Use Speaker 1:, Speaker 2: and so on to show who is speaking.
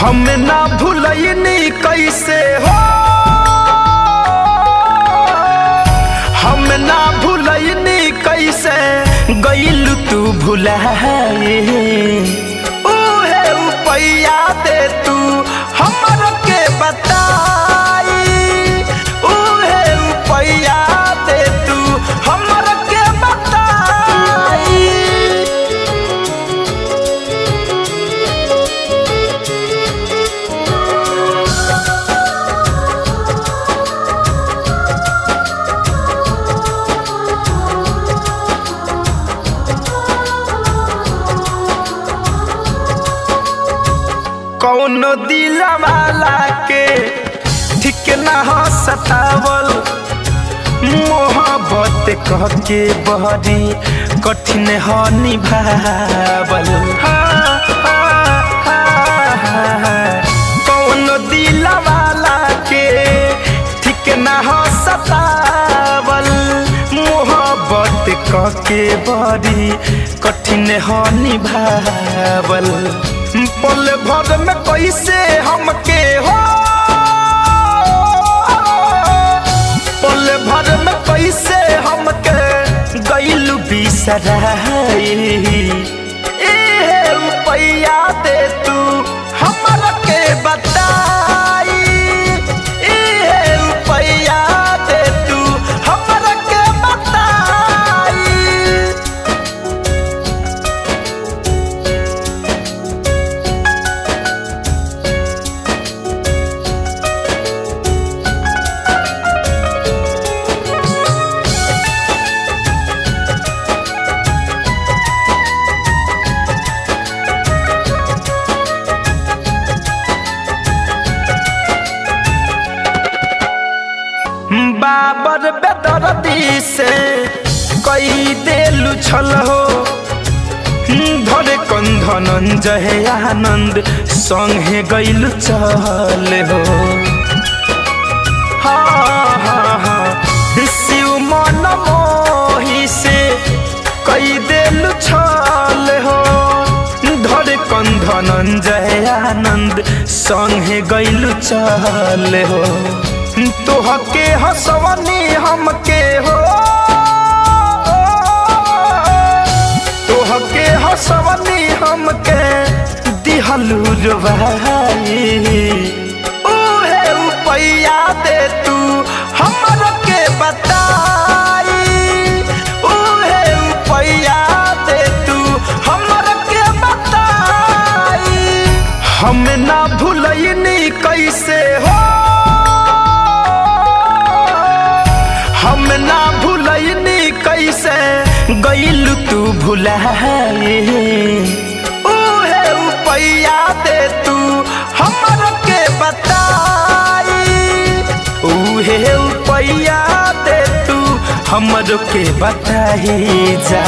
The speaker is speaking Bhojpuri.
Speaker 1: हम ना भूलनी कैसे हो, हम ना भूलनी कैसे गइल तू भुलाए। उहे उपैया दे तू हमर के बताई, उहे उपैया दे तू हमर के बताई। कौन दिला वाला के ठीक ना हो सतावल, मोहब्बत कह के बहरी कठिन हो निभावल। कौन दिला वाला के ठीक ना हो सतावल, मोहब्बत कह के बहरी कठिन हो निभावल। पल भर में कैसे हमके हो, पल भर में कैसे हमके गइल बिसराई। एहे उपैया दे तू हमर के बताई, एहे उपैया दे तू हमर के बताई। बाबर बेदर्दी से कई देलु छल हो, धरे कंधनंजय आनंद संगे गइलु चल हो। शिव मन मोही से कई देलु छल हो, धरे कंधनंजय आनंद संगे गइलु चल हो। तोहके हंसवनी हमके हो, तोहके हंसवनी हमके दिहलू रुबाई। उहे उपैया दे तू हमर के बताई, उहे उपैया दे तू हमर के बताई। हम ना भूलनी कैसे हो, हम ना भूलनी कैसे गइल तू भुलाए। उहे उपैया दे तू हमर के बताई, उहे उपैया दे तू हमर के बताई जा।